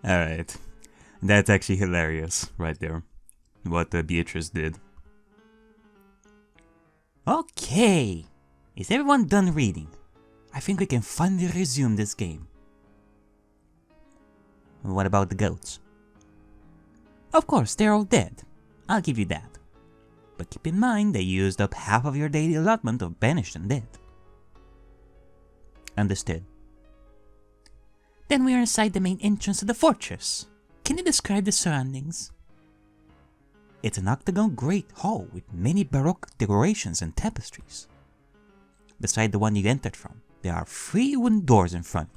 Alright. That's actually hilarious, right there. What Beatrice did. Okay! Is everyone done reading? I think we can finally resume this game. What about the goats? Of course, they're all dead. I'll give you that. But keep in mind they used up half of your daily allotment of banished and dead. Understood. Then we are inside the main entrance to the fortress. Can you describe the surroundings? It's an octagon great hall with many baroque decorations and tapestries. Beside the one you entered from, there are 3 wooden doors in front.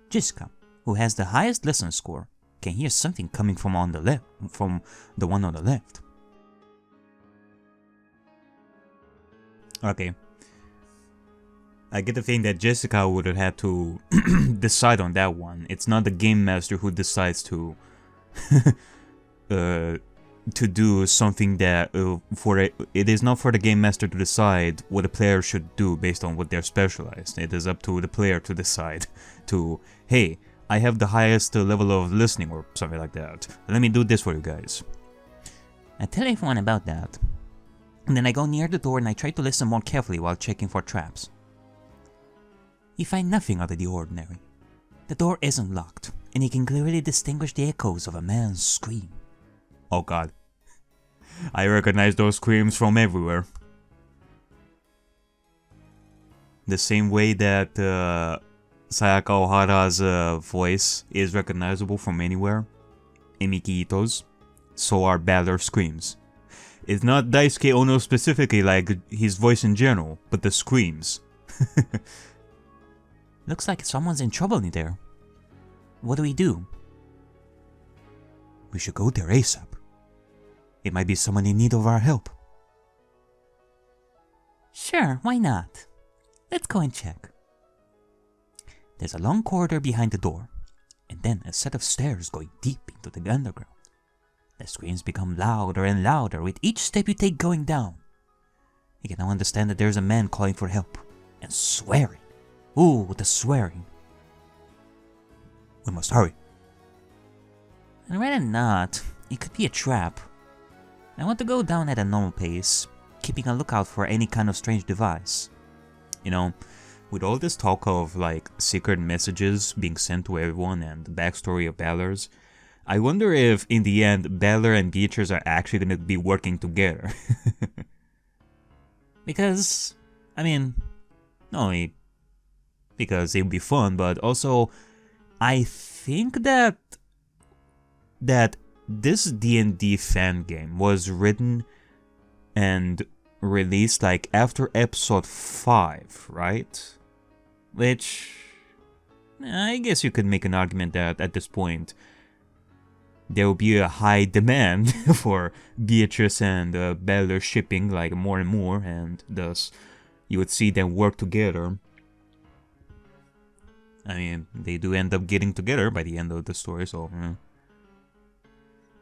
Jessica, who has the highest listen score, can hear something coming from the one on the left. Okay. I get the feeling that Jessica would have had to decide on that one. It's not the game master who decides to do something that it is not for the game master to decide what a player should do based on what they're specialized. It is up to the player to decide to, hey, I have the highest level of listening or something like that. Let me do this for you guys. I tell everyone about that. And then I go near the door and I try to listen more carefully while checking for traps. You find nothing out of the ordinary. The door isn't locked, and you can clearly distinguish the echoes of a man's scream. Oh god. I recognize those screams from everywhere. The same way that Sayaka Ohara's voice is recognizable from anywhere in Miki Ito's, so are Balor's screams. It's not Daisuke Ono specifically, like his voice in general, but the screams. Looks like someone's in trouble in there. What do we do? We should go there ASAP. It might be someone in need of our help. Sure, why not? Let's go and check. There's a long corridor behind the door, and then a set of stairs going deep into the underground. The screams become louder and louder with each step you take going down. You can now understand that there's a man calling for help, and swearing. Ooh, the swearing. We must hurry. I'd rather not. It could be a trap. I want to go down at a normal pace, keeping a lookout for any kind of strange device. You know, with all this talk of like secret messages being sent to everyone and the backstory of Balor's, I wonder if in the end Balor and Beatrice are actually going to be working together. Because, I mean, not only because it would be fun, but also I think that this D&D fan game was written and released like after episode 5, right? Which I guess you could make an argument that at this point there will be a high demand for Beatrice and Balor shipping like more and more, and thus you would see them work together. I mean, they do end up getting together by the end of the story, so...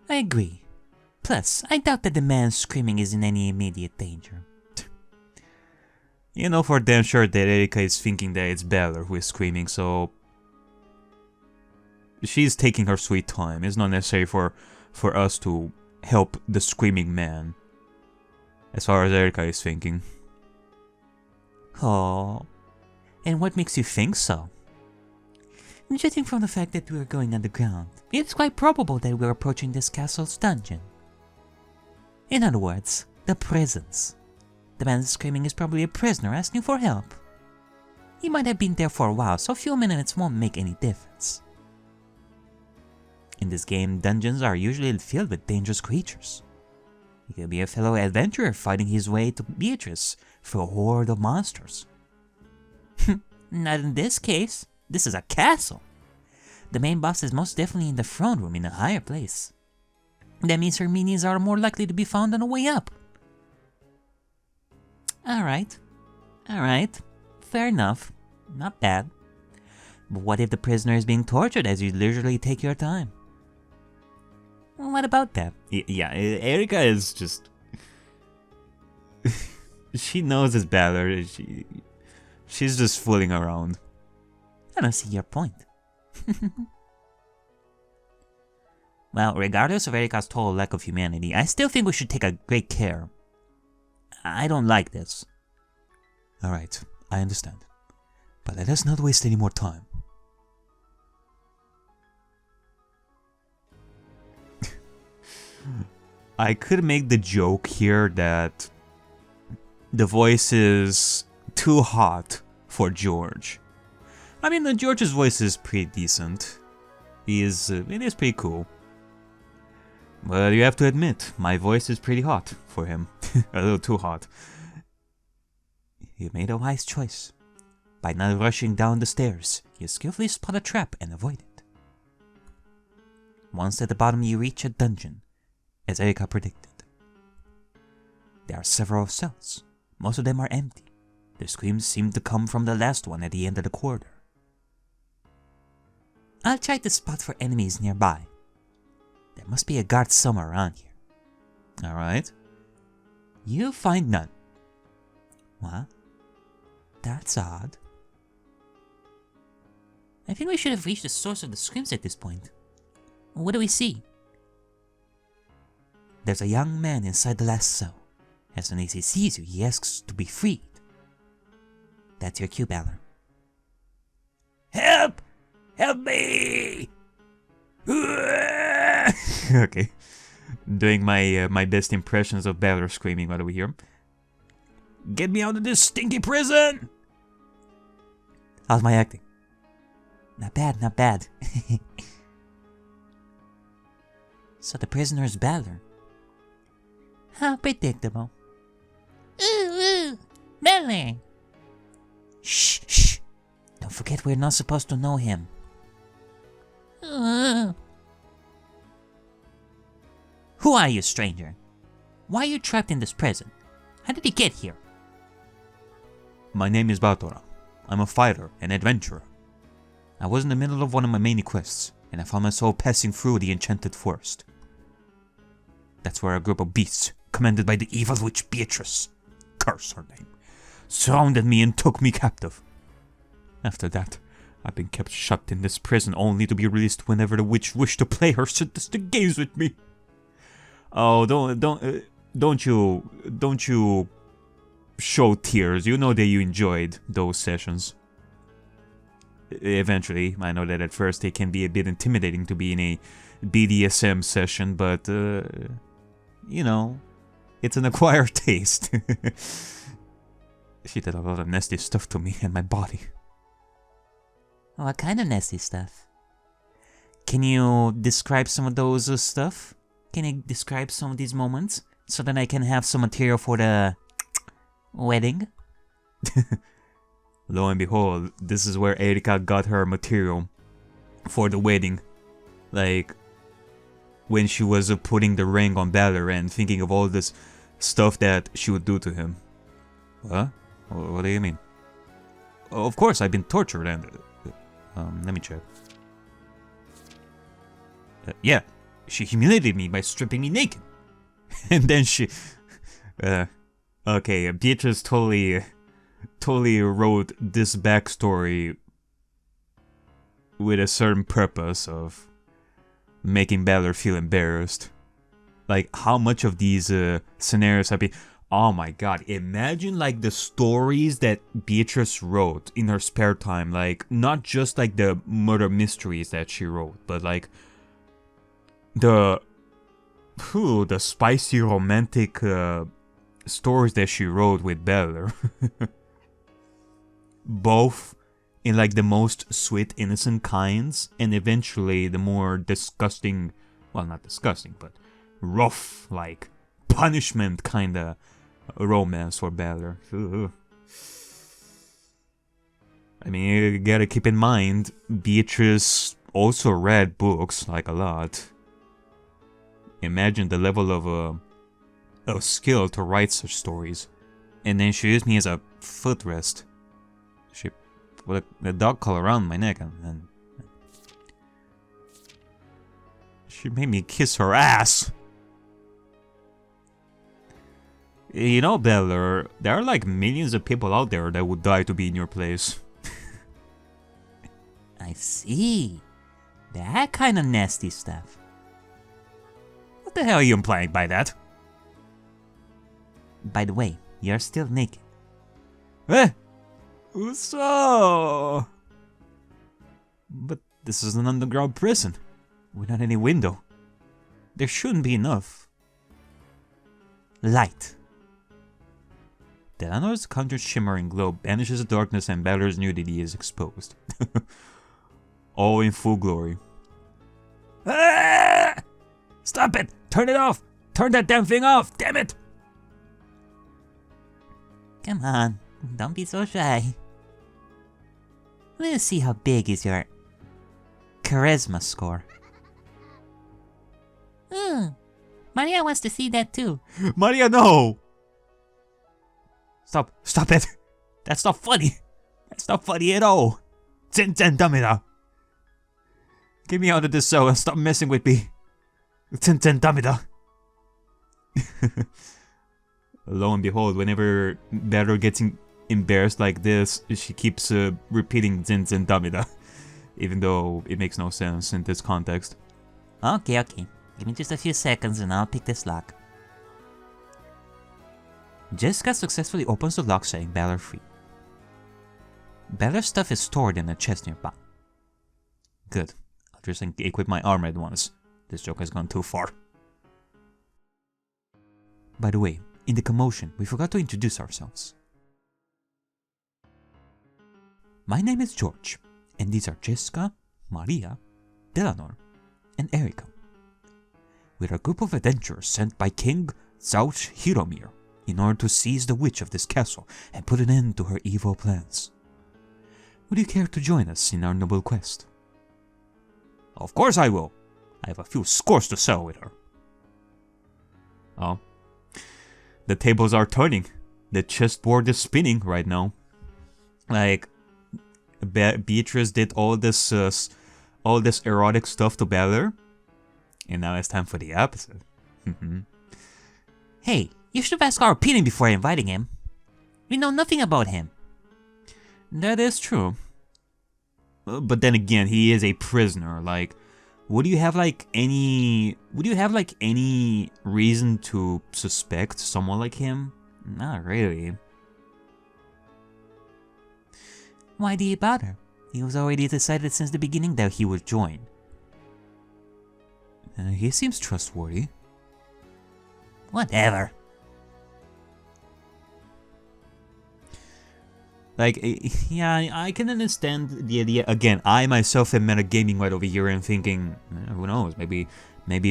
I agree. Plus, I doubt that the man screaming is in any immediate danger. You know for damn sure that Ariakey is thinking that it's Balor who is screaming, so... She's taking her sweet time. It's not necessary for us to help the screaming man. As far as Ariakey is thinking. Oh... And what makes you think so? Judging from the fact that we are going underground, it's quite probable that we are approaching this castle's dungeon. In other words, the prisons. The man screaming is probably a prisoner asking for help. He might have been there for a while, so a few minutes won't make any difference. In this game, dungeons are usually filled with dangerous creatures. He could be a fellow adventurer fighting his way to Beatrice through a horde of monsters. Not in this case. This is a castle. The main boss is most definitely in the front room in a higher place. That means her minions are more likely to be found on the way up. Alright. Fair enough. Not bad. But what if the prisoner is being tortured as you leisurely take your time? What about that? Yeah, Ariakey is just... she knows it's Balor. She's just fooling around. I don't see your point. Well, regardless of Erika's total lack of humanity, I still think we should take a great care. I don't like this. Alright, I understand. But let us not waste any more time. I could make the joke here that the voice is too hot for George. I mean, George's voice is pretty decent. It is pretty cool. But you have to admit, my voice is pretty hot for him. A little too hot. You made a wise choice. By not rushing down the stairs, you skillfully spot a trap and avoid it. Once at the bottom, you reach a dungeon, as Erika predicted. There are several cells. Most of them are empty. The screams seem to come from the last one at the end of the corridor. I'll try to spot for enemies nearby. There must be a guard somewhere around here. Alright. You find none. What? That's odd. I think we should have reached the source of the screams at this point. What do we see? There's a young man inside the last cell. As soon as he sees you, he asks to be freed. That's your cue, Balor. Help! Help me! Okay. Doing my best impressions of Balor screaming while we hear him. Get me out of this stinky prison! How's my acting? Not bad, not bad. So the prisoner is Balor. How predictable. Ooh, Balor! Shh, shh. Don't forget we're not supposed to know him. Who are you, stranger? Why are you trapped in this prison? How did he get here? My name is Batora. I'm a fighter, an adventurer. I was in the middle of one of my many quests, and I found myself passing through the enchanted forest. That's where a group of beasts, commanded by the evil witch Beatrice, curse her name, surrounded me and took me captive. After that, I've been kept shut in this prison only to be released whenever the witch wished to play her sadistic games with me. Oh, don't you show tears. You know that you enjoyed those sessions. Eventually, I know that at first it can be a bit intimidating to be in a BDSM session, but you know, it's an acquired taste. She did a lot of nasty stuff to me and my body. What kind of nasty stuff? Can you describe some of those stuff? Can you describe some of these moments so that I can have some material for the wedding? Lo and behold, this is where Erika got her material for the wedding. Like, when she was putting the ring on Balor and thinking of all this stuff that she would do to him. What? What do you mean? Of course, I've been tortured and... let me check. Yeah, she humiliated me by stripping me naked. And then she... okay, Beatrice totally wrote this backstory with a certain purpose of making Balor feel embarrassed. Like, how much of these scenarios have been... Oh my god, imagine like the stories that Beatrice wrote in her spare time. Like, not just like the murder mysteries that she wrote, but like the spicy romantic stories that she wrote with Balor. Both in like the most sweet, innocent kinds, and eventually the more disgusting, well, not disgusting, but rough, like punishment kinda romance for Balor. I mean, you gotta keep in mind, Beatrice also read books, like a lot. Imagine the level of skill to write such stories. And then she used me as a footrest. She put a dog collar around my neck and she made me kiss her ass. You know, Balor, there are like millions of people out there that would die to be in your place. I see. That kind of nasty stuff. What the hell are you implying by that? By the way, you're still naked. Eh? So... But this is an underground prison, without any window. There shouldn't be enough light. Delanor's counter-shimmering glow banishes the darkness and Balor's nudity is exposed. All in full glory. Ah! Stop it! Turn it off! Turn that damn thing off! Damn it! Come on, don't be so shy. Let's see how big is your charisma score. Maria wants to see that too. Maria, no! Stop it! That's not funny! That's not funny at all! Zen dameda! Get me out of this cell and stop messing with me! Zen dameda! Lo and behold, whenever Balor gets embarrassed like this, she keeps repeating Zen dameda. Even though it makes no sense in this context. Okay. Give me just a few seconds and I'll pick this lock. Jessica successfully opens the lock, setting Balor free. Balor's stuff is stored in a chest nearby. Good. I'll just equip my armor at once. This joke has gone too far. By the way, in the commotion, we forgot to introduce ourselves. My name is George, and these are Jessica, Maria, Delanor, and Ariakey. We're a group of adventurers sent by King Zauch Hiromir in order to seize the witch of this castle and put an end to her evil plans. Would you care to join us in our noble quest? Of course I will! I have a few scores to settle with her. Oh. The tables are turning. The chessboard is spinning right now. Like, Beatrice did all this erotic stuff to Balor, and now it's time for the opposite. Hey, you should have asked our opinion before inviting him. We know nothing about him. That is true. But then again, he is a prisoner. Like, would you have any reason to suspect someone like him? Not really. Why do you bother? He was already decided since the beginning that he would join. He seems trustworthy. Whatever. Like, yeah, I can understand the idea. Again, I myself am metagaming right over here and thinking, who knows, maybe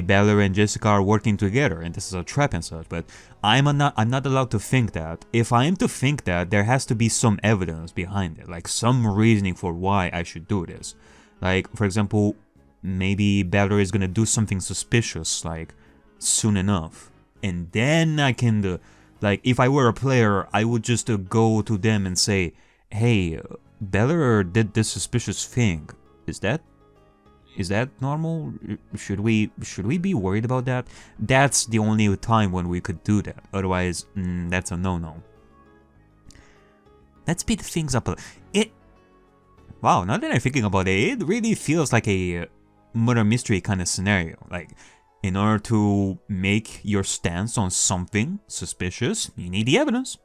Balor and Jessica are working together and this is a trap and such, but I'm not allowed to think that. If I am to think that, there has to be some evidence behind it, like some reasoning for why I should do this. Like, for example, maybe Balor is gonna do something suspicious, like, soon enough. And then I can, like, if I were a player, I would just go to them and say, hey, Balor did this suspicious thing. Is that normal? Should we be worried about that? That's the only time when we could do that. Otherwise, that's a no-no. Let's speed things up a little. Wow, now that I'm thinking about it, it really feels like a murder mystery kind of scenario. Like, in order to make your stance on something suspicious, you need the evidence.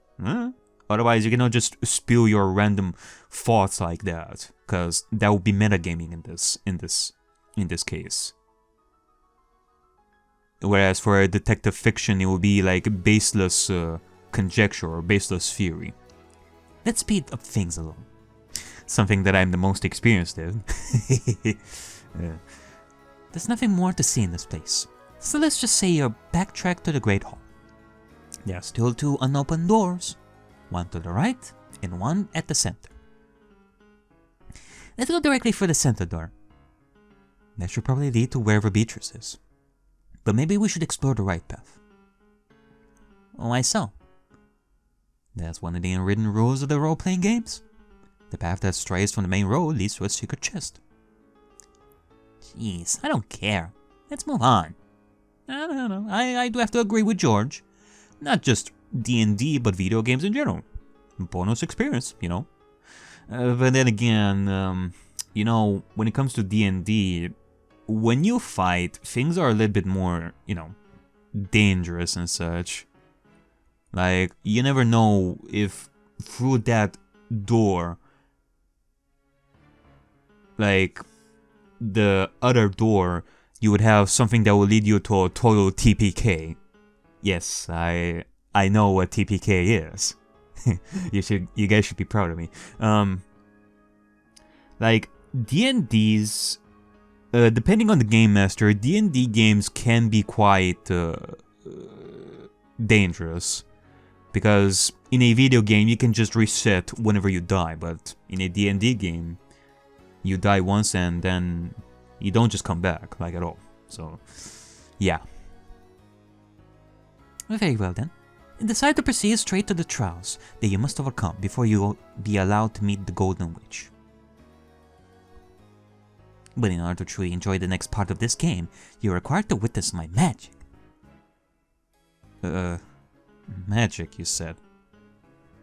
Otherwise, you cannot just spill your random thoughts like that, because that would be metagaming in this case. Whereas for detective fiction, it would be like baseless conjecture or baseless theory. Let's speed up things a little. Something that I'm the most experienced in. Yeah. There's nothing more to see in this place, so let's just say you backtrack to the Great Hall. There are still 2 unopened doors, one to the right and one at the center. Let's go directly for the center door. That should probably lead to wherever Beatrice is, but maybe we should explore the right path. Why so? That's one of the unwritten rules of the role-playing games. The path that strays from the main road leads to a secret chest. Jeez, I don't care. Let's move on. No. I do have to agree with George. Not just D&D, but video games in general. Bonus experience, you know. But then again, you know, when it comes to D&D, when you fight, things are a little bit more, you know, dangerous and such. Like, you never know if through that door, like, the other door, you would have something that will lead you to a total TPK. Yes, I know what TPK is. You guys should be proud of me. Like, D&D's, depending on the game master, D&D games can be quite dangerous. Because in a video game, you can just reset whenever you die, but in a D&D game, you die once and then you don't just come back, like, at all. So, yeah. Very well then. Decide to proceed straight to the trials that you must overcome before you will be allowed to meet the Golden Witch. But in order to truly enjoy the next part of this game, you are required to witness my magic. Magic, you said.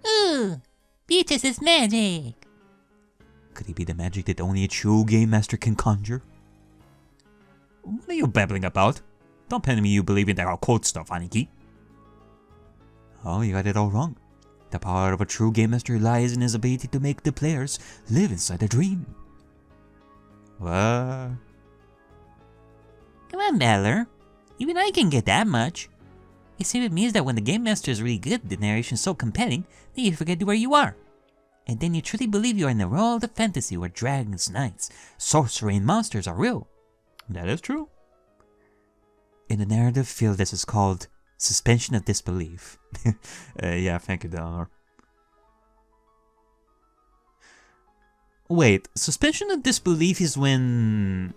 Ooh, Beatrice's magic! Could it be the magic that only a true game master can conjure? What are you babbling about? Don't tell me you believe in that occult stuff, Ariakey. Oh, you got it all wrong. The power of a true game master lies in his ability to make the players live inside a dream. What? Come on, Battler. Even I can get that much. It simply means that when the game master is really good, the narration is so compelling that you forget where you are. And then you truly believe you are in a world of fantasy where dragons, knights, sorcery, and monsters are real. That is true. In the narrative field, this is called suspension of disbelief. Yeah, thank you, Delnor. Wait, suspension of disbelief is when...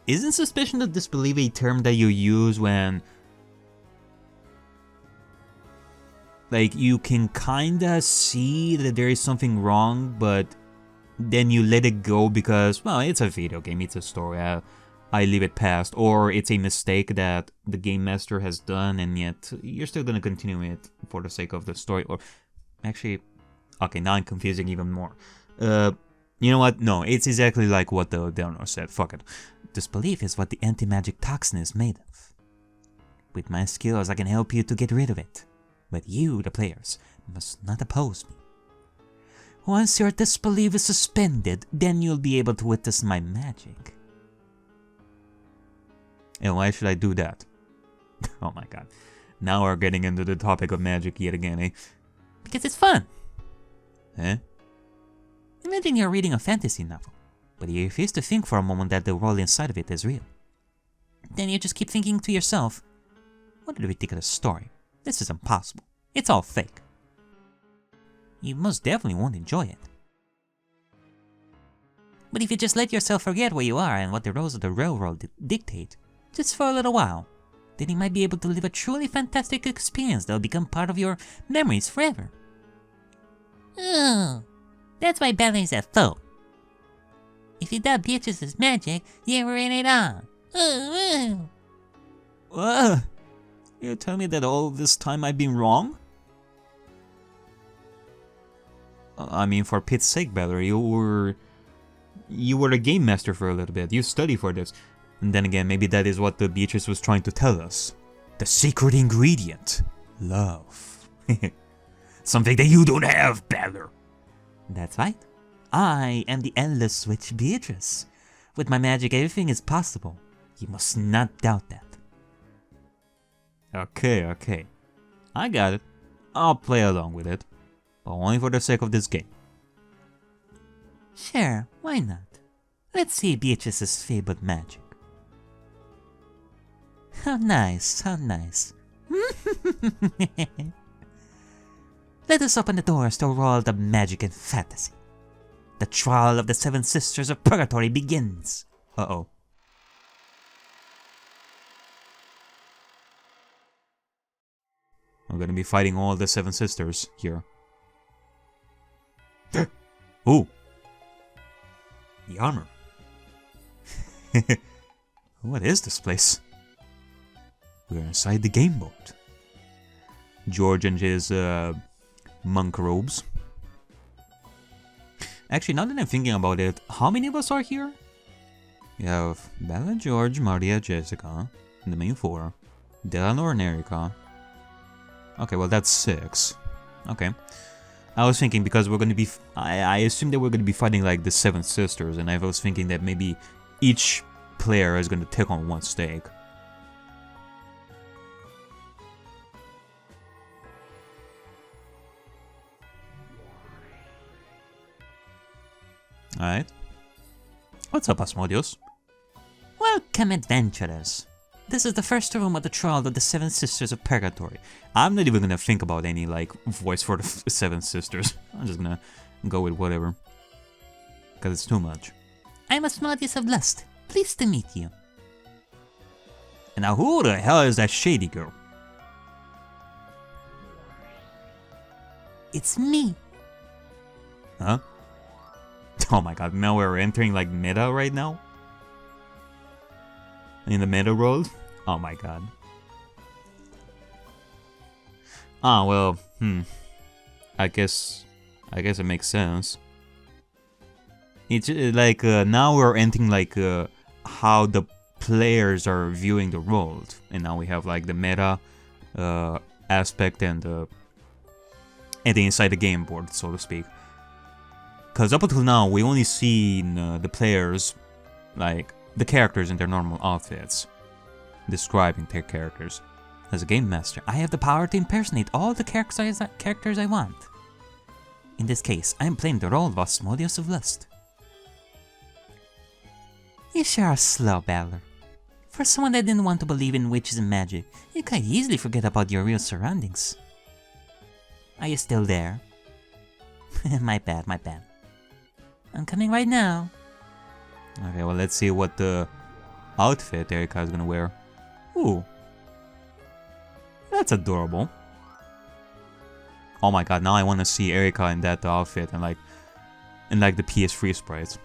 Isn't suspension of disbelief a term that you use when... like, you can kinda see that there is something wrong, but then you let it go because, well, it's a video game, it's a story, I leave it past. Or it's a mistake that the game master has done, and yet you're still gonna continue it for the sake of the story. Or, actually, okay, now I'm confusing even more. You know what? No, it's exactly like what the Delnor said, fuck it. Disbelief is what the anti-magic toxin is made of. With my skills, I can help you to get rid of it. But you, the players, must not oppose me. Once your disbelief is suspended, then you'll be able to witness my magic. And why should I do that? Oh my god. Now we're getting into the topic of magic yet again, eh? Because it's fun. Eh? Imagine you're reading a fantasy novel, but you refuse to think for a moment that the world inside of it is real. Then you just keep thinking to yourself, what a ridiculous story. This is impossible. It's all fake. You most definitely won't enjoy it. But if you just let yourself forget where you are and what the rules of the railroad dictate, just for a little while, then you might be able to live a truly fantastic experience that will become part of your memories forever. Oh, that's why Ballet's a foe. If you doubt Beatrice's magic, you're in it all. You tell me that all this time I've been wrong? I mean, for Pit's sake, Baller, you were a game master for a little bit. You studied for this. And then again, maybe that is what the Beatrice was trying to tell us. The secret ingredient. Love. Something that you don't have, Baller. That's right. I am the endless witch Beatrice. With my magic, everything is possible. You must not doubt that. Okay. I got it. I'll play along with it. But only for the sake of this game. Sure, why not? Let's see Beatrice's fabled magic. How nice, how nice. Let us open the doors to a world of magic and fantasy. The trial of the 7 sisters of purgatory begins. Uh-oh. I'm gonna be fighting all the 7 sisters here. Ooh! The armor. What is this place? We're inside the game boat. George and his monk robes. Actually, now that I'm thinking about it, how many of us are here? You have Bella, George, Maria, Jessica, in the main 4. Delano and Erica. Okay, well that's 6. Okay. I was thinking because we're gonna be... I assumed that we're gonna be fighting like the 7 sisters, and I was thinking that maybe each player is gonna take on 1 stake. Alright. What's up, Asmodeus? Welcome, adventurers. This is the first room of the trial of the 7 Sisters of Purgatory. I'm not even gonna think about any, like, voice for the 7 sisters. I'm just gonna go with whatever. Because it's too much. I'm Asmodeus of Lust. Pleased to meet you. And now who the hell is that shady girl? It's me. Huh? Oh my god, now we're entering, like, meta right now? In the meta world? Oh my god. Ah, well, I guess it makes sense. It's like, now we're entering, like, how the players are viewing the world. And now we have, like, the meta aspect and the inside the game board, so to speak. Because up until now, we only seen the players, like, the characters in their normal outfits, describing their characters. As a game master, I have the power to impersonate all the characters I want. In this case, I am playing the role of Asmodeus of Lust. You sure are slow, Balor. For someone that didn't want to believe in witches and magic, you quite easily forget about your real surroundings. Are you still there? My bad, my bad. I'm coming right now. Okay, well, let's see what the outfit Erica is gonna wear. Ooh. That's adorable. Oh my god, now I wanna see Erica in that outfit and like the PS3 sprites.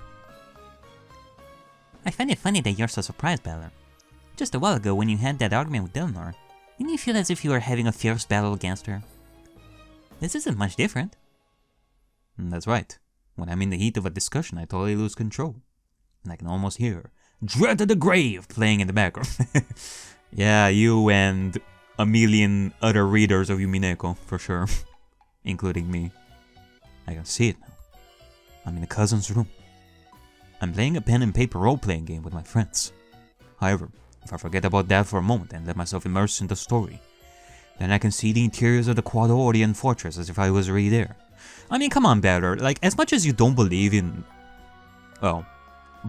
I find it funny that you're so surprised, Balor. Just a while ago when you had that argument with Delnor, didn't you feel as if you were having a fierce battle against her? This isn't much different. That's right. When I'm in the heat of a discussion, I totally lose control. And I can almost hear Dread of the Grave playing in the background. Yeah, you and a million other readers of Umineko, for sure. Including me. I can see it now. I'm in a cousin's room. I'm playing a pen and paper role-playing game with my friends. However, if I forget about that for a moment and let myself immerse in the story, then I can see the interiors of the Quadorian fortress as if I was already there. I mean, come on, Balor. Like, as much as you don't believe in... Well,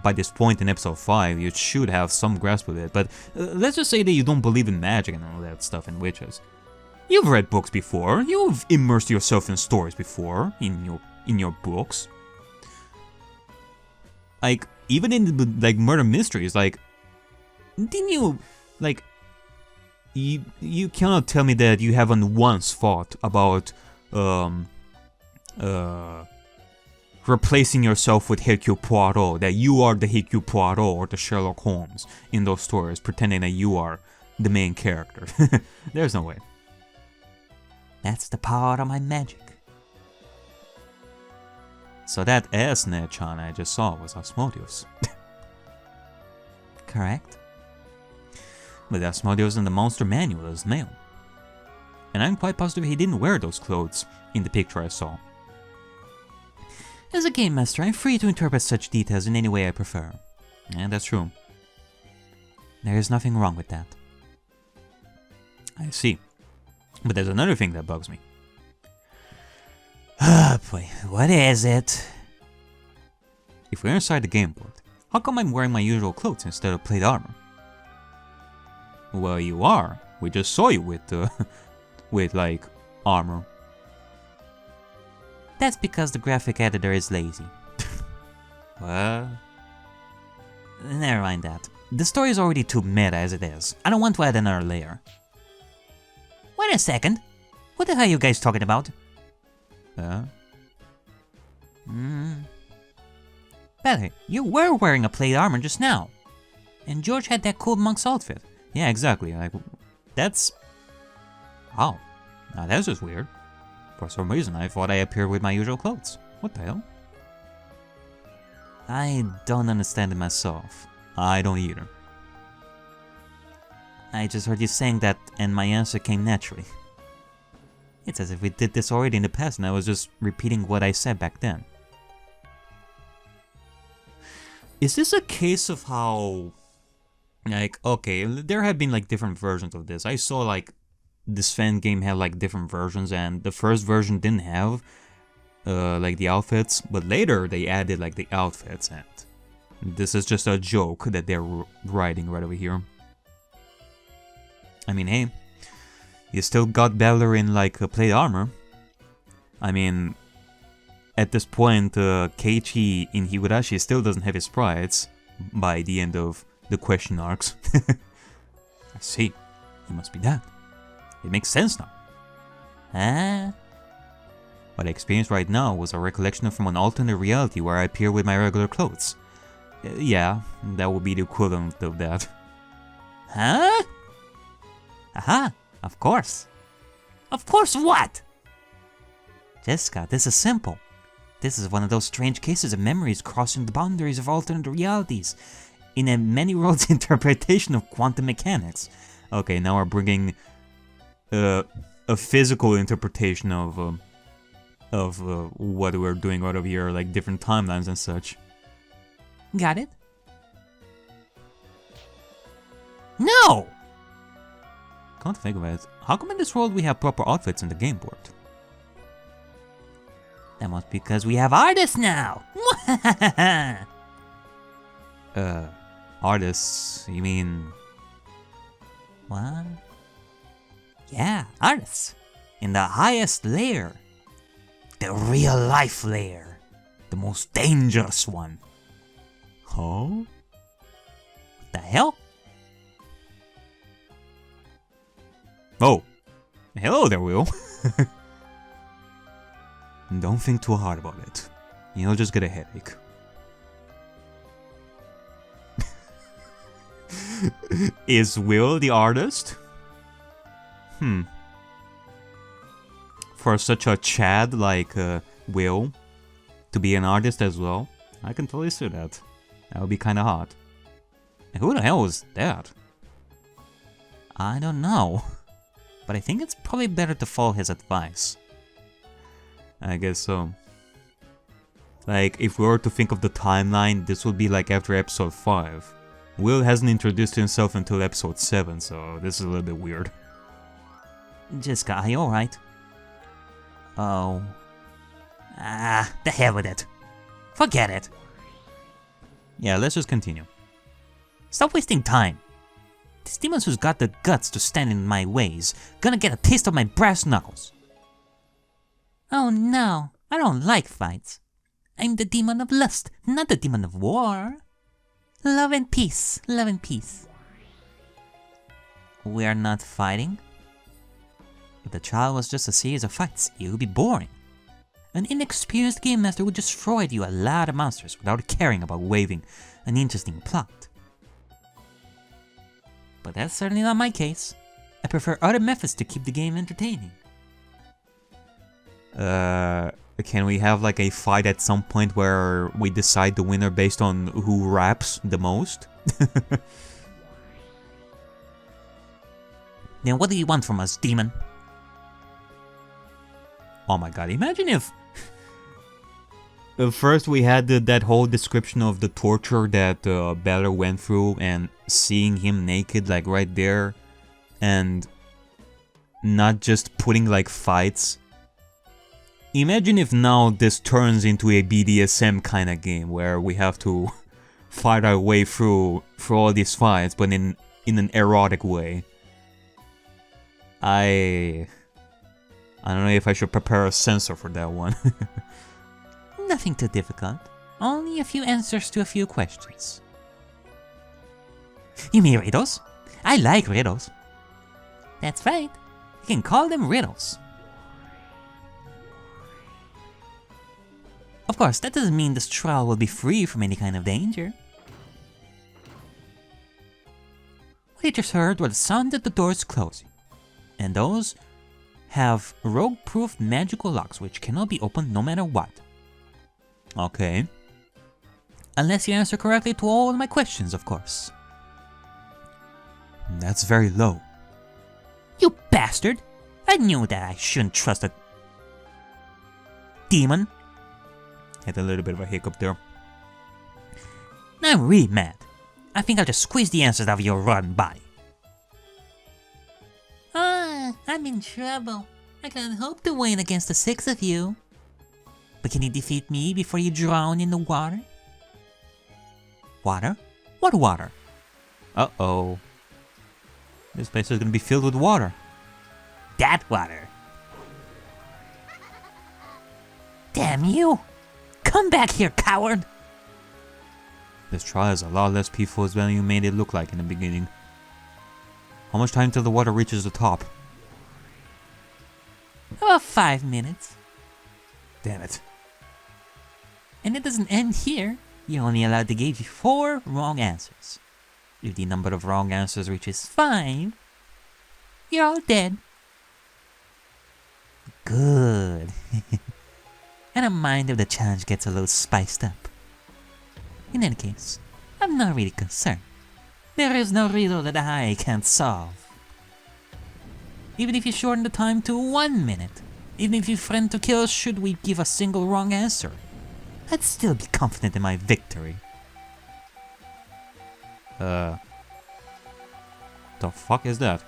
by this point in episode 5, you should have some grasp of it, but let's just say that you don't believe in magic and all that stuff and witches. You've read books before, you've immersed yourself in stories before, in your books. Like, even in the, like, murder mysteries, like, didn't you, like, you cannot tell me that you haven't once thought about, replacing yourself with Hercule Poirot, that you are the Hercule Poirot or the Sherlock Holmes in those stories, pretending that you are the main character. There's no way. That's the power of my magic. So that Asnet-chan I just saw was Asmodeus. Correct. But Asmodeus in the monster manual is male. And I'm quite positive he didn't wear those clothes in the picture I saw. As a game master, I'm free to interpret such details in any way I prefer. And that's true. There is nothing wrong with that. I see. But there's another thing that bugs me. Ah, boy, what is it? If we're inside the game board, how come I'm wearing my usual clothes instead of plate armor? Well, you are. We just saw you with, with, like, armor. That's because the graphic editor is lazy. What? Never mind that. The story is already too meta as it is. I don't want to add another layer. Wait a second. What the hell are you guys talking about? Balor, you were wearing a plate armor just now. And George had that cool monk's outfit. Yeah, exactly. Like, that's... Oh. Now that's just weird. For some reason, I thought I appeared with my usual clothes. What the hell? I don't understand it myself. I don't either. I just heard you saying that and my answer came naturally. It's as if we did this already in the past and I was just repeating what I said back then. Is this a case of how... Like, okay, there have been like different versions of this. I saw like this Fangame had like different versions and the first version didn't have like the outfits, but later they added like the outfits and this is just a joke that they're writing right over here. I mean, hey, you still got Battler in like plate armor. I mean, at this point, Keiichi in Higurashi still doesn't have his sprites by the end of the question arcs. I see. It must be that. It makes sense now. Huh? What I experienced right now was a recollection from an alternate reality where I appear with my regular clothes. Yeah, that would be the equivalent of that. Huh? Aha, of course. Of course what? Jessica, this is simple. This is one of those strange cases of memories crossing the boundaries of alternate realities in a many worlds interpretation of quantum mechanics. Okay, now we're bringing a physical interpretation of what we're doing right over here, like different timelines and such. Got it? No! Can't think of it. How come in this world we have proper outfits in the game board? That must be because we have artists now! Artists? You mean... What? Yeah, artists. In the highest layer. The real life layer. The most dangerous one. Huh? What the hell? Oh, hello there, Will. Don't think too hard about it. You'll just get a headache. Is Will the artist? For such a Chad like Will to be an artist as well, I can totally see that. That would be kinda hot. And who the hell was that? I don't know. But I think it's probably better to follow his advice. I guess so. Like, if we were to think of the timeline, this would be like after episode 5. Will hasn't introduced himself until episode 7, so this is a little bit weird. Jessica, are you alright? Oh. The hell with it. Forget it. Yeah, let's just continue. Stop wasting time. This demon who's got the guts to stand in my ways, gonna get a taste of my brass knuckles. Oh no, I don't like fights. I'm the demon of lust, not the demon of war. Love and peace, love and peace. We're not fighting? If the trial was just a series of fights, it would be boring. An inexperienced game master would just throw at you a lot of monsters without caring about waving an interesting plot. But that's certainly not my case. I prefer other methods to keep the game entertaining. Can we have like a fight at some point where we decide the winner based on who raps the most? Then what do you want from us, demon? Oh my god, imagine if... First we had that whole description of the torture that Battler went through and seeing him naked like right there and not just putting like fights. Imagine if now this turns into a BDSM kind of game where we have to fight our way through all these fights but in an erotic way. I don't know if I should prepare a censor for that one. Nothing too difficult. Only a few answers to a few questions. You mean riddles? I like riddles. That's right. You can call them riddles. Of course, that doesn't mean this trial will be free from any kind of danger. What you just heard were the sound of the doors closing. And those have rogue-proof magical locks which cannot be opened no matter what. Okay. Unless you answer correctly to all of my questions, of course. That's very low. You bastard! I knew that I shouldn't trust a demon. Had a little bit of a hiccup there. Now I'm really mad. I think I'll just squeeze the answers out of your rotten body. I'm in trouble. I can't hope to win against the 6 of you. But can you defeat me before you drown in the water? Water? What water? Uh-oh. This place is gonna be filled with water. That water. Damn you! Come back here, coward! This trial is a lot less peaceful than you made it look like in the beginning. How much time till the water reaches the top? About 5 minutes. Damn it. And it doesn't end here. You're only allowed to give 4 wrong answers. If the number of wrong answers reaches 5, you're all dead. Good. I don't mind if the challenge gets a little spiced up. In any case, I'm not really concerned. There is no riddle that I can't solve. Even if you shorten the time to 1 minute, even if you threaten to kill us should we give a single wrong answer, I'd still be confident in my victory. The fuck is that?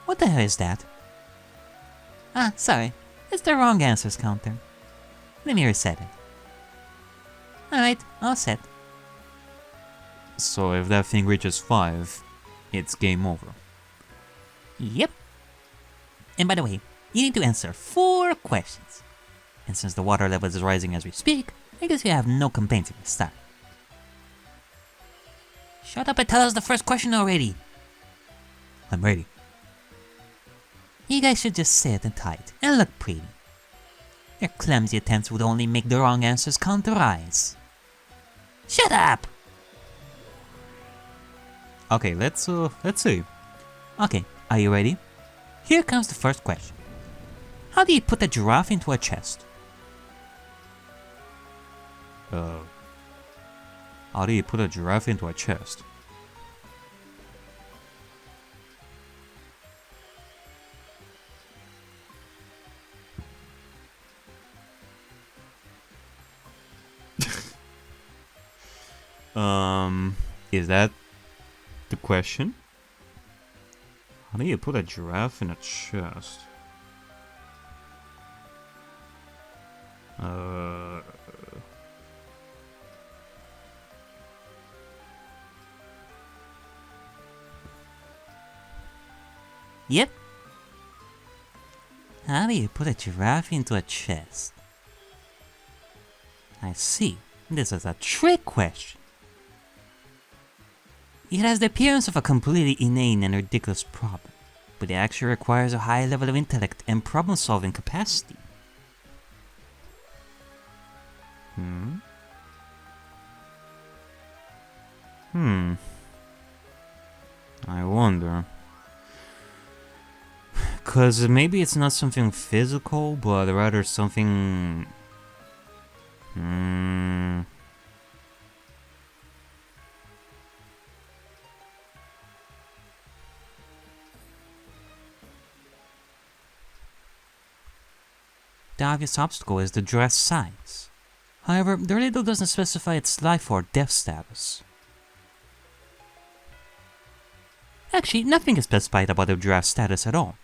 What the hell is that? Ah, sorry. It's the wrong answers counter. Let me reset it. Alright, all set. So if that thing reaches 5, it's game over. Yep. And by the way, you need to answer 4 questions. And since the water level is rising as we speak, I guess you have no complaints at the start. Shut up and tell us the first question already. I'm ready. You guys should just sit and tight and look pretty. Your clumsy attempts would only make the wrong answers count rise. Shut up! Okay, let's see. Okay, are you ready? Here comes the first question. How do you put a giraffe into a chest? How do you put a giraffe into a chest? Is that the question? How do you put a giraffe in a chest? Yep. How do you put a giraffe into a chest? I see. This is a trick question. It has the appearance of a completely inane and ridiculous problem, but it actually requires a high level of intellect and problem-solving capacity. I wonder. 'Cause maybe it's not something physical, but rather something... The obvious obstacle is the giraffe's size. However, the riddle doesn't specify its life or death status. Actually, nothing is specified about the giraffe's status at all.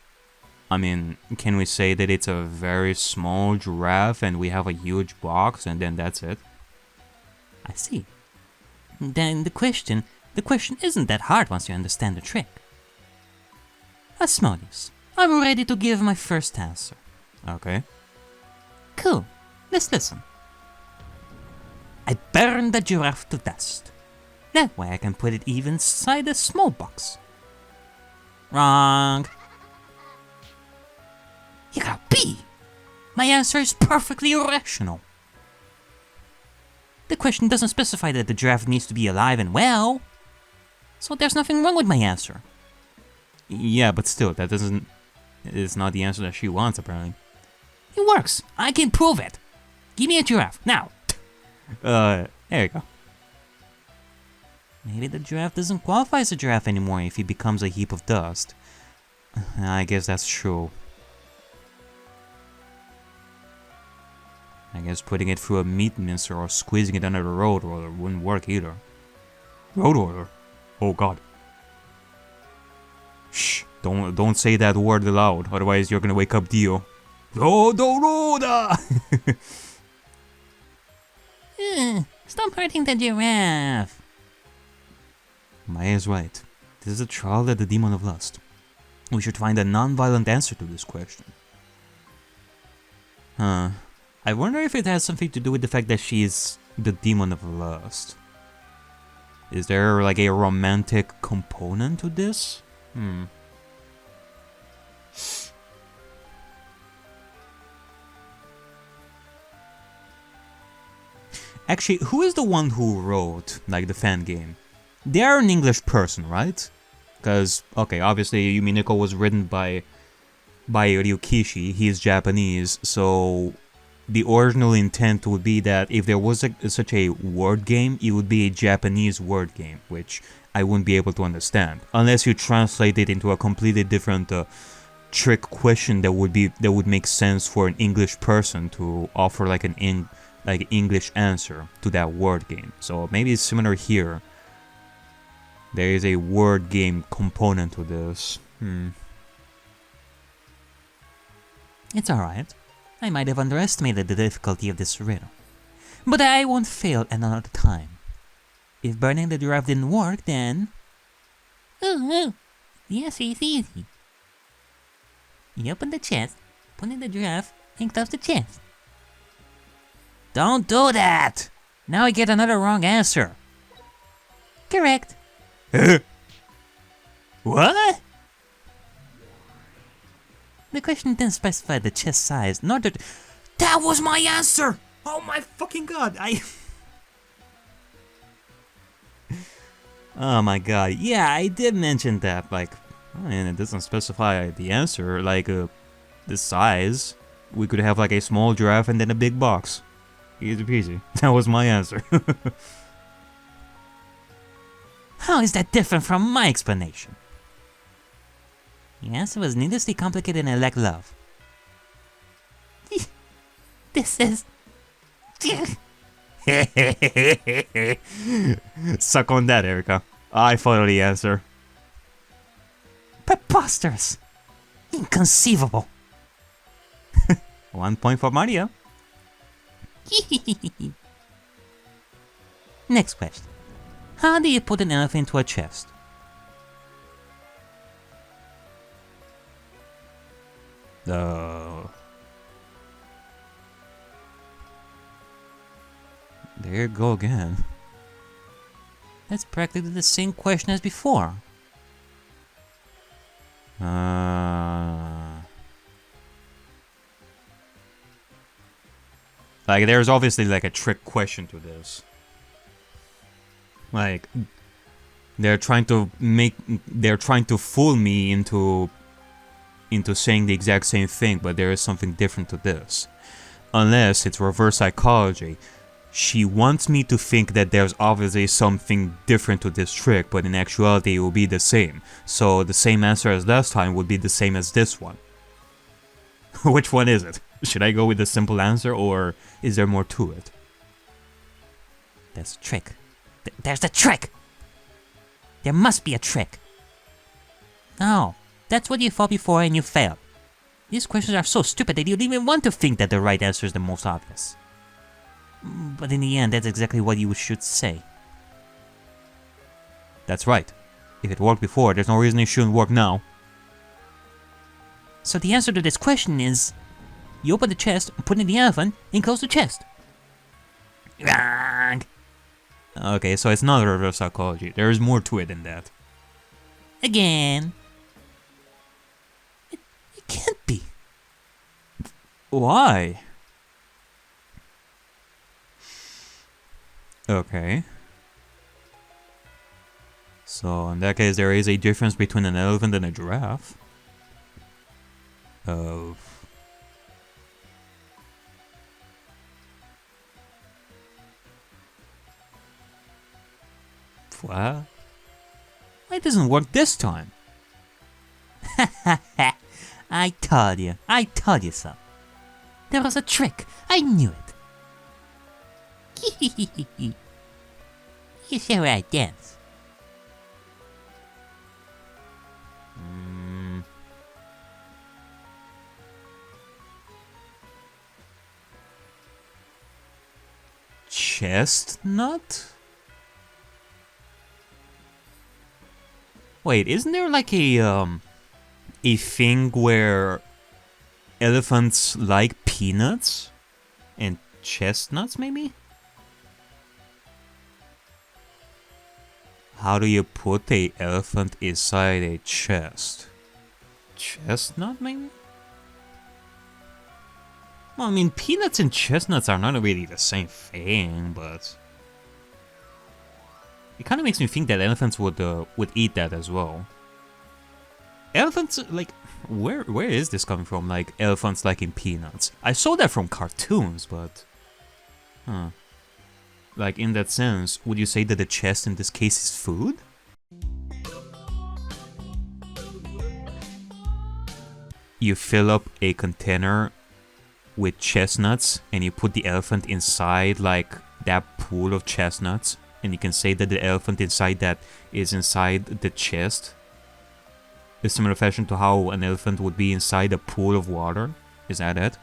I mean, can we say that it's a very small giraffe and we have a huge box and then that's it? I see. Then the question isn't that hard once you understand the trick. Asmodeus, I'm ready to give my first answer. Okay. Cool, let's listen. I burned the giraffe to dust. That way I can put it even inside a small box. Wrong. You got B! My answer is perfectly irrational. The question doesn't specify that the giraffe needs to be alive and well, so there's nothing wrong with my answer. Yeah, but still, that is not the answer that she wants, apparently. It works! I can prove it! Give me a giraffe, now! There you go. Maybe the giraffe doesn't qualify as a giraffe anymore if he becomes a heap of dust. I guess that's true. I guess putting it through a meat mincer or squeezing it under the road roller wouldn't work either. Road roller? Oh god. Shh, don't say that word aloud, otherwise you're gonna wake up Dio. Road roller! Stop hurting the giraffe! Maya is right. This is a trial at the demon of lust. We should find a non-violent answer to this question. Huh. I wonder if it has something to do with the fact that she's the demon of lust. Is there like a romantic component to this? Actually, who is the one who wrote, like, the Fangame? They are an English person, right? Because, okay, obviously Umineko was written by Ryukishi, he's Japanese, so the original intent would be that if there was such a word game, it would be a Japanese word game, which I wouldn't be able to understand. Unless you translate it into a completely different trick question that would make sense for an English person to offer like an English answer to that word game. So maybe it's similar here. There is a word game component to this. It's alright. I might have underestimated the difficulty of this riddle. But I won't fail another time. If burning the giraffe didn't work, then... Oh, yes, it's easy. You open the chest, put in the giraffe, and close the chest. Don't do that! Now I get another wrong answer. Correct. What? The question didn't specify the chest size, nor the... That was my answer! Oh my fucking god, Oh my god, yeah, I did mention that, like, and it doesn't specify the answer, like, the size. We could have, like, a small giraffe and then a big box. Easy peasy. That was my answer. How is that different from my explanation? The answer was needlessly complicated and lacked love. This is... Suck on that, Erica. I follow the answer. Preposterous! Inconceivable! 1 point for Mario. Next question. How do you put an elephant into a chest? There you go again. That's practically the same question as before. Like, there's obviously like a trick question to this. Like, they're trying to fool me into saying the exact same thing, but there is something different to this. Unless it's reverse psychology. She wants me to think that there's obviously something different to this trick, but in actuality it will be the same. So the same answer as last time would be the same as this one. Which one is it? Should I go with the simple answer, or is there more to it? There's a trick. There's a trick! There must be a trick. Oh, that's what you thought before and you failed. These questions are so stupid that you don't even want to think that the right answer is the most obvious. But in the end, that's exactly what you should say. That's right. If it worked before, there's no reason it shouldn't work now. So the answer to this question is... You open the chest, put in the elephant, and close the chest. Wrong! Okay, so it's not reverse psychology. There is more to it than that. Again. It can't be. Why? Okay. So in that case, there is a difference between an elephant and a giraffe. What? Why doesn't work this time? I told you so. There was a trick, I knew it. You show where I dance. Chestnut? Wait, isn't there like a thing where elephants like peanuts and chestnuts, maybe? How do you put a elephant inside a chest? Chestnut, maybe? Well, I mean, peanuts and chestnuts are not really the same thing, but it kind of makes me think that elephants would eat that as well. Elephants, like, where is this coming from? Like, elephants liking peanuts. I saw that from cartoons, but like, in that sense, would you say that the chest in this case is food? You fill up a container with chestnuts and you put the elephant inside like that pool of chestnuts, and you can say that the elephant inside that is inside the chest. A similar fashion to how an elephant would be inside a pool of water. Is that it?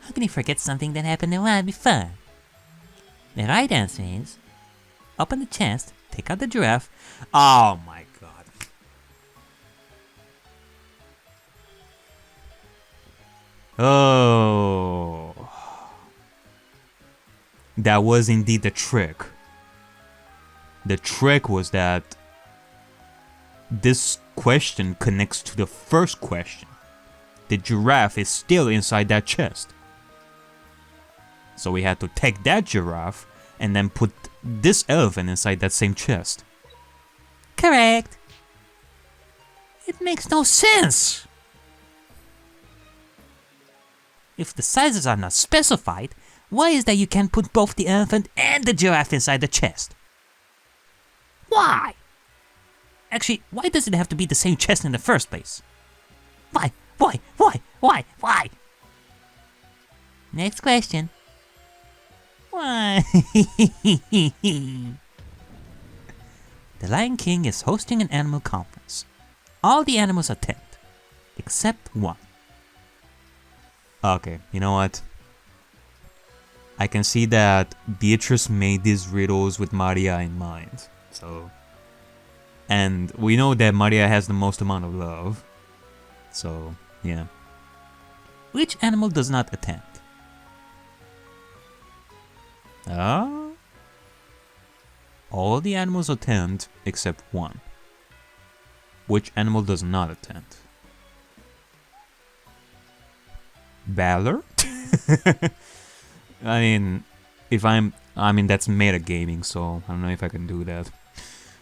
How can you forget something that happened a while before? The right answer is, open the chest, take out the giraffe. Oh my god. Oh. That was indeed the trick. The trick was that this question connects to the first question. The giraffe is still inside that chest. So we had to take that giraffe and then put this elephant inside that same chest. Correct. It makes no sense. If the sizes are not specified, why is that you can't put both the elephant and the giraffe inside the chest? Why? Actually, why does it have to be the same chest in the first place? Why? Next question. Why? The Lion King is hosting an animal conference. All the animals attend, except one. Okay, you know what? I can see that Beatrice made these riddles with Maria in mind. So, and we know that Maria has the most amount of love. So, yeah. Which animal does not attend? All the animals attend except one. Which animal does not attend? Valor? I mean, that's metagaming, so I don't know if I can do that.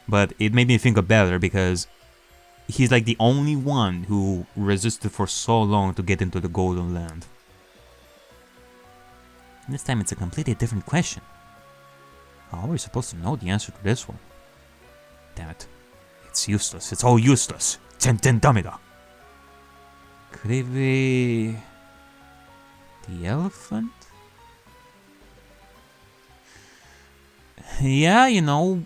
But it made me think of Valor because he's like the only one who resisted for so long to get into the Golden Land. This time it's a completely different question. How are we supposed to know the answer to this one? Damn it. It's useless. It's all useless. 全然ダメだ. Could it be the elephant? Yeah, you know,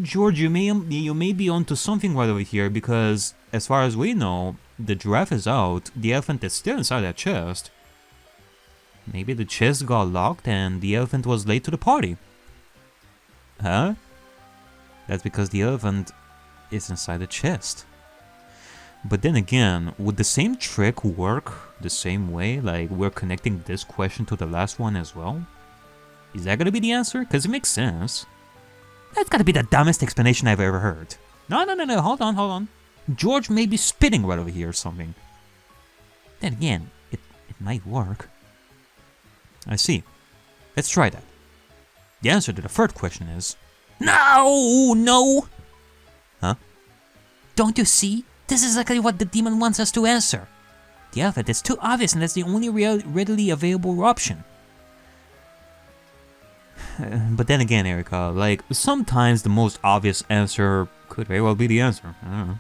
George, you may be onto something right over here because, as far as we know, the giraffe is out, the elephant is still inside that chest. Maybe the chest got locked and the elephant was late to the party. Huh? That's because the elephant is inside the chest. But then again, would the same trick work the same way? Like, we're connecting this question to the last one as well? Is that gonna be the answer? Because it makes sense. That's gotta be the dumbest explanation I've ever heard. No, hold on. George may be spitting right over here or something. Then again, it might work. I see. Let's try that. The answer to the third question is... No! Huh? Don't you see? This is exactly what the demon wants us to answer. The elephant is too obvious and that's the only readily available option. But then again, Erica, like, sometimes the most obvious answer could very well be the answer. I don't know.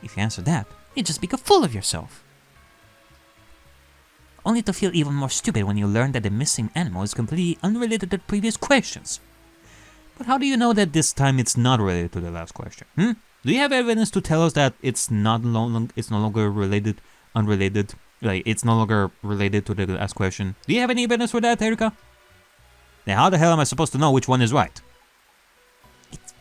If you answer that, you just make a fool of yourself. Only to feel even more stupid when you learn that the missing animal is completely unrelated to the previous questions. But how do you know that this time it's not related to the last question? Do you have evidence to tell us that it's no longer unrelated? Like, it's no longer related to the last question? Do you have any evidence for that, Erica? Then how the hell am I supposed to know which one is right? It's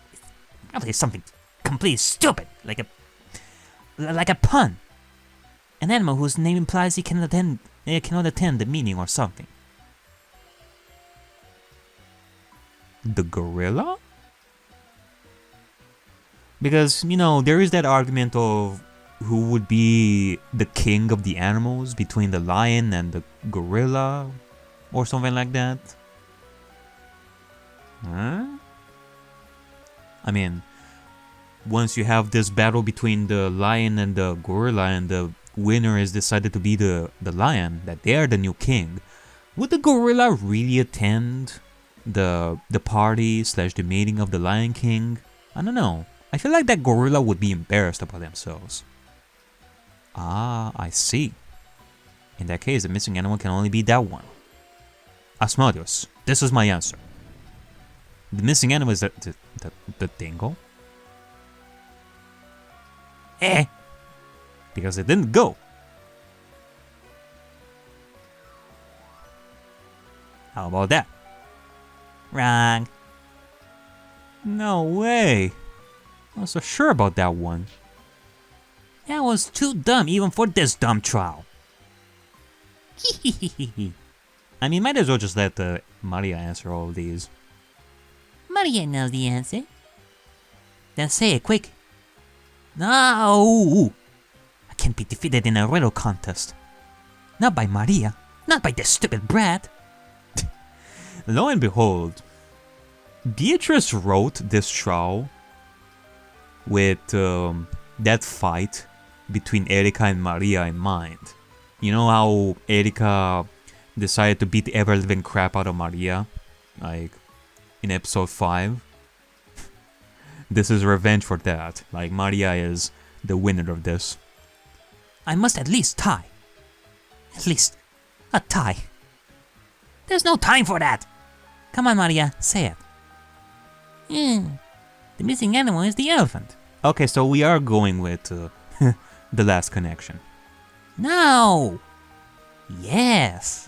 probably something completely stupid, like a pun. An animal whose name implies he cannot attend the meeting or something. The gorilla? Because, you know, there is that argument of who would be the king of the animals between the lion and the gorilla, or something like that. Huh? I mean, once you have this battle between the lion and the gorilla and the winner is decided to be the lion, that they are the new king, would the gorilla really attend the party / the meeting of the Lion King? I don't know. I feel like that gorilla would be embarrassed about themselves. Ah, I see. In that case, the missing animal can only be that one. Asmodeus, this is my answer. The missing animal is the dingo? Because it didn't go. How about that? Wrong. No way. I was so sure about that one. That was too dumb even for this dumb trial. I mean, might as well just let Maria answer all of these. Maria knows the answer. Then say it quick. No! I can't be defeated in a riddle contest. Not by Maria. Not by this stupid brat. Lo and behold, Beatrice wrote this trial with that fight between Erika and Maria in mind. You know how Erika decided to beat the ever-living crap out of Maria? Like, in episode 5? This is revenge for that. Like, Maria is the winner of this. I must at least tie. At least a tie. There's no time for that. Come on, Maria, say it. The missing animal is the elephant. Okay, so we are going with the last connection. No! Yes!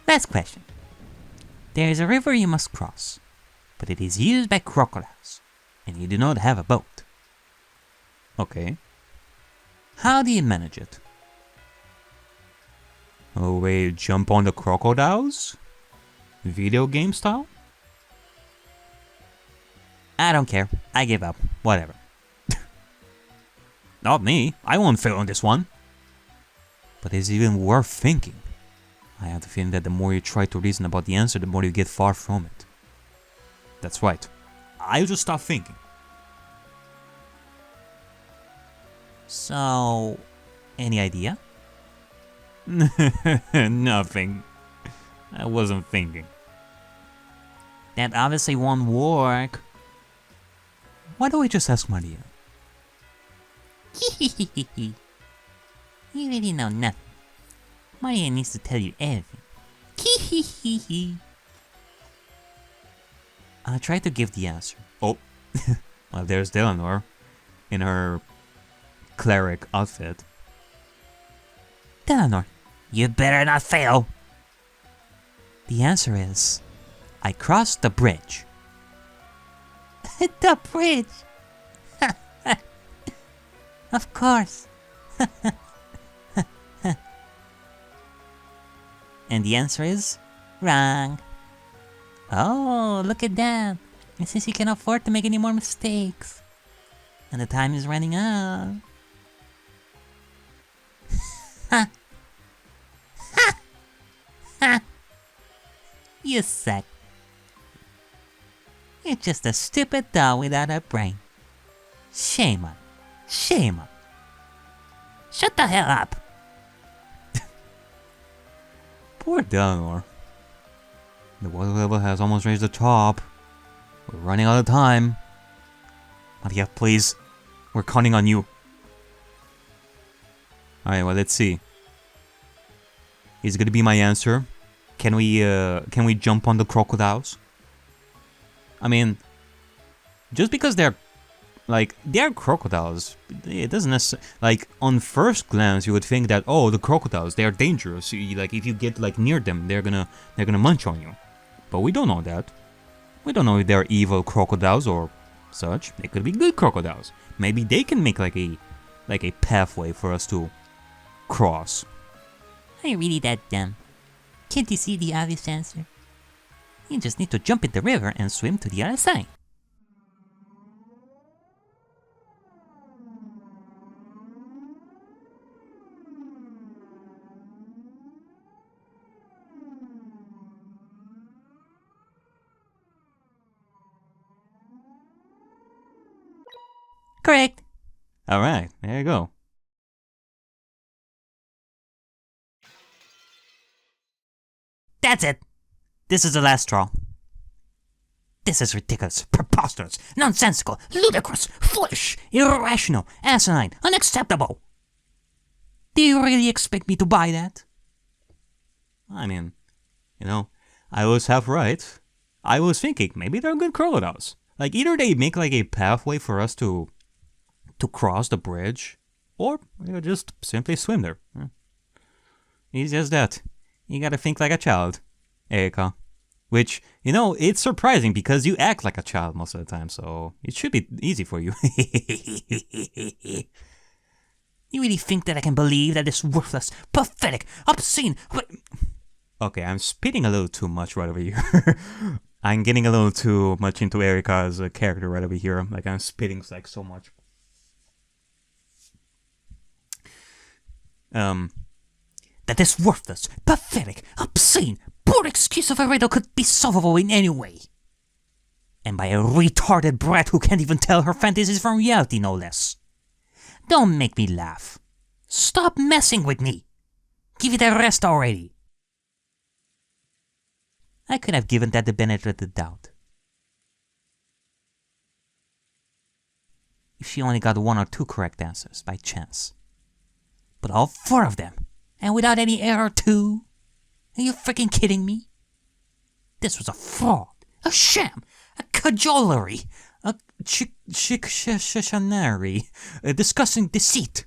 Last question. There is a river you must cross, but it is used by crocodiles, and you do not have a boat. Okay. How do you manage it? Oh wait, jump on the crocodiles? Video game style? I don't care. I give up. Whatever. Not me. I won't fail on this one. But it's even worth thinking. I have the feeling that the more you try to reason about the answer, the more you get far from it. That's right. I'll just stop thinking. So, any idea? Nothing. I wasn't thinking. That obviously won't work. Why don't we just ask Maria? You really know nothing. Maria needs to tell you everything. I'll try to give the answer. Oh, well, there's Eleanor in her cleric outfit. Eleanor, you better not fail. The answer is, I crossed the bridge. The bridge! Of course. And the answer is wrong. Oh, look at that. It says you can afford to make any more mistakes. And the time is running out. Ha! Ha! Ha! You suck. You're just a stupid doll without a brain. Shame on. Shame on. Shut the hell up. Poor Delnor. The water level has almost reached the top. We're running out of time. Maria, please. We're counting on you. Alright, well, let's see. Is it gonna be my answer? Can we jump on the crocodiles? I mean, just because they're crocodiles, it doesn't necessarily, like, on first glance you would think that, oh, the crocodiles, they are dangerous. Like, if you get like near them, they're gonna munch on you. But we don't know that. We don't know if they're evil crocodiles or such. They could be good crocodiles. Maybe they can make like a pathway for us to cross. Are you really that dumb? Can't you see the obvious answer? You just need to jump in the river and swim to the other side. Correct. Alright, there you go. That's it. This is the last straw. This is ridiculous, preposterous, nonsensical, ludicrous, foolish, irrational, asinine, unacceptable. Do you really expect me to buy that? I mean, you know, I was half right. I was thinking maybe they're good crocodiles. Like, either they make like a pathway for us to cross the bridge, or just simply swim there. Easy as that. You gotta think like a child, Ariakey. Which, you know, it's surprising because you act like a child most of the time, so it should be easy for you. You really think that I can believe that this worthless, pathetic, obscene... Okay, I'm spitting a little too much right over here. I'm getting a little too much into Ariakey's character right over here. Like, I'm spitting like so much. That this worthless, pathetic, obscene, poor excuse of a riddle could be solvable in any way. And by a retarded brat who can't even tell her fantasies from reality, no less. Don't make me laugh. Stop messing with me. Give it a rest already. I could have given that the benefit of the doubt. If she only got 1 or 2 correct answers by chance. But all 4 of them, and without any error too? Are you freaking kidding me? This was a fraud, a sham, a cajolery, a chicanery, a disgusting deceit.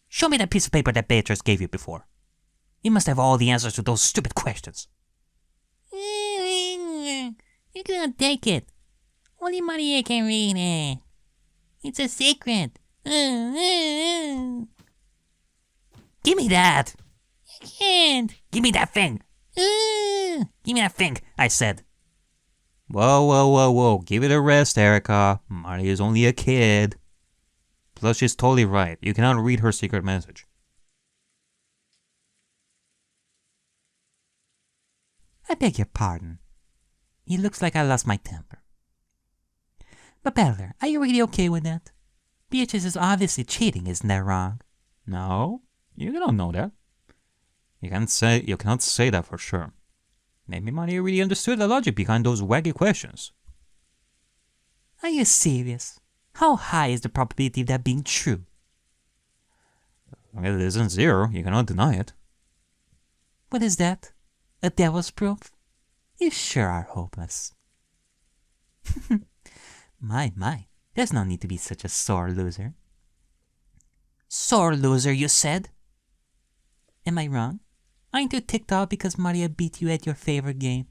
Show me that piece of paper that Beatrice gave you before. You must have all the answers to those stupid questions. You cannot take it. Only Maria can read it. It's a secret. Give me that. I can't. Give me that thing. Give me that thing, I said. Whoa. Give it a rest, Ariakey. Maria is only a kid. Plus, she's totally right. You cannot read her secret message. I beg your pardon. It looks like I lost my temper. But Battler, are you really okay with that? Beatrice is obviously cheating, isn't that wrong? No, you don't know that. You cannot say that for sure. Maybe Maria really understood the logic behind those wacky questions. Are you serious? How high is the probability of that being true? Well, it isn't 0. You cannot deny it. What is that? A devil's proof? You sure are hopeless. My, there's no need to be such a sore loser. Sore loser, you said? Am I wrong? Aren't you ticked off because Maria beat you at your favorite game?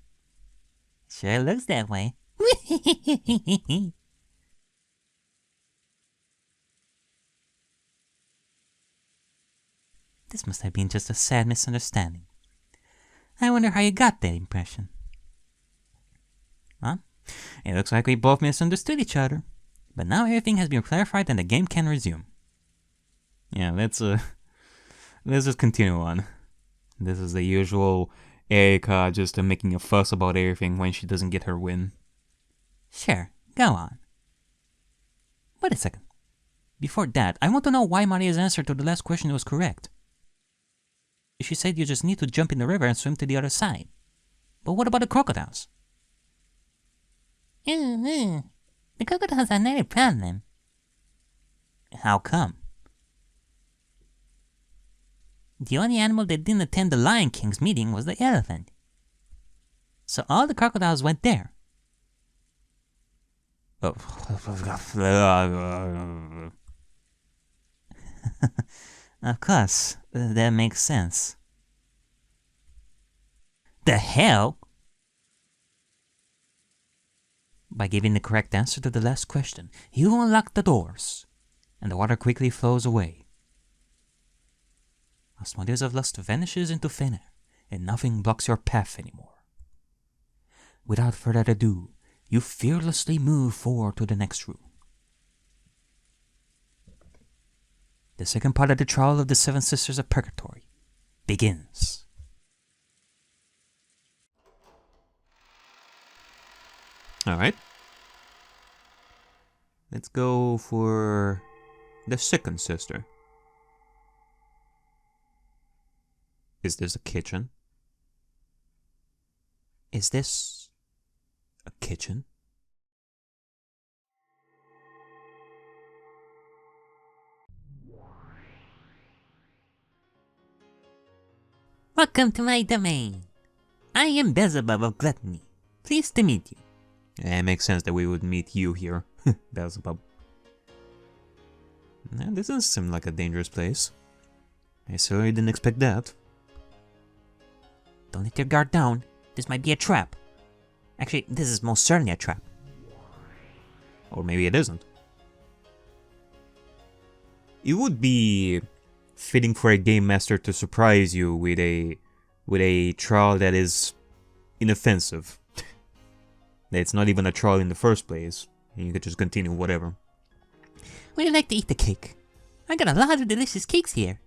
Sure looks that way. This must have been just a sad misunderstanding. I wonder how you got that impression. Well, it looks like we both misunderstood each other. But now everything has been clarified and the game can resume. Yeah, let's just continue on. This is the usual Ariakey just making a fuss about everything when she doesn't get her win. Sure, go on. Wait a second. Before that, I want to know why Maria's answer to the last question was correct. She said you just need to jump in the river and swim to the other side. But what about the crocodiles? The crocodiles are not a problem. How come? The only animal that didn't attend the Lion King's meeting was the elephant. So all the crocodiles went there. Of course, that makes sense. The hell? By giving the correct answer to the last question, you unlock the doors, and the water quickly flows away. Asmodeus of Lust vanishes into thin air, and nothing blocks your path anymore. Without further ado, you fearlessly move forward to the next room. The second part of the trial of the Seven Sisters of Purgatory begins. Alright. Let's go for the second sister. Is this a kitchen? Is this a kitchen? Welcome to my domain. I am Beelzebub of Gluttony. Pleased to meet you. It makes sense that we would meet you here, Beelzebub. Nah, this doesn't seem like a dangerous place. I certainly didn't expect that. Don't let your guard down. This might be a trap. Actually, this is most certainly a trap. Or maybe it isn't. It would be fitting for a game master to surprise you with a trial that is inoffensive. It's not even a trial in the first place, and you could just continue whatever. Would you like to eat the cake? I got a lot of delicious cakes here.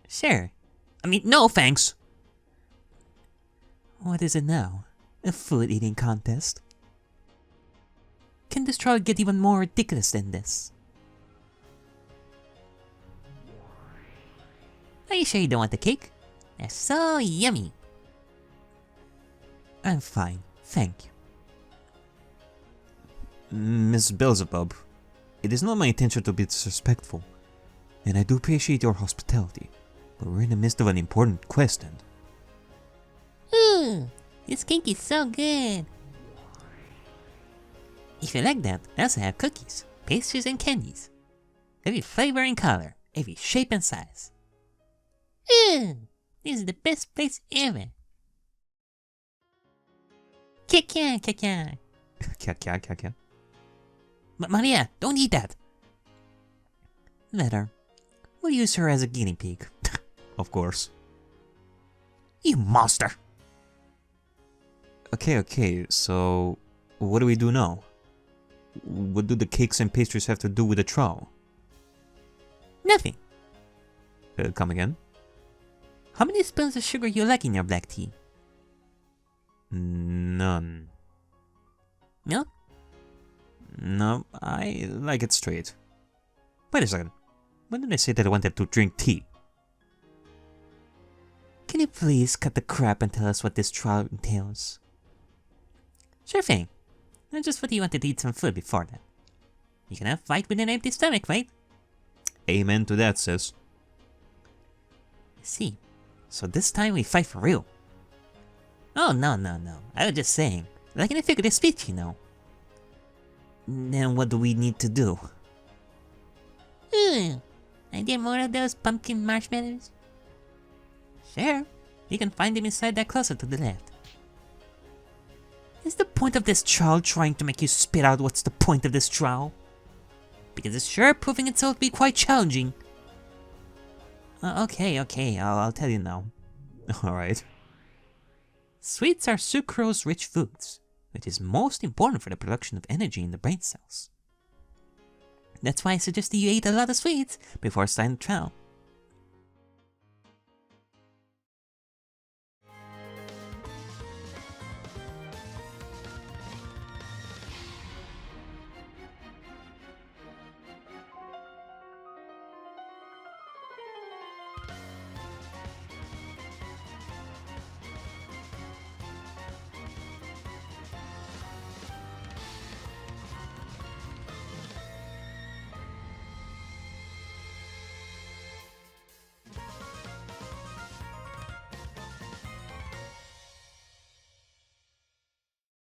Sure. I mean, no thanks. What is it now? A food eating contest? Can this trial get even more ridiculous than this? Are you sure you don't want the cake? They're so yummy. I'm fine, thank you. Miss Beelzebub, it is not my intention to be disrespectful, and I do appreciate your hospitality, but we're in the midst of an important quest and... Ooh, this cake is so good. If you like that, I also have cookies, pastries and candies. Every flavor and color, every shape and size. Ooh, this is the best place ever. Kya. Kya. Maria, don't eat that! Let her. We'll use her as a guinea pig. Of course. You monster! Okay, so... what do we do now? What do the cakes and pastries have to do with the trial? Nothing. Come again? How many spoons of sugar you like in your black tea? None. Milk? No, I like it straight. Wait a second. When did I say that I wanted to drink tea? Can you please cut the crap and tell us what this trial entails? Sure thing. I just thought you wanted to eat some food before that. You can have a fight with an empty stomach, right? Amen to that, sis. I see. So this time we fight for real. Oh, no. I was just saying. Like in a figurative speech, you know. Then what do we need to do? I get more of those pumpkin marshmallows? Sure. You can find them inside that closet to the left. Is the point of this trial trying to make you spit out what's the point of this trial? Because it's sure proving itself to be quite challenging. Okay, I'll tell you now. Alright. Sweets are sucrose-rich foods, which is most important for the production of energy in the brain cells. That's why I suggest that you eat a lot of sweets before starting the trial.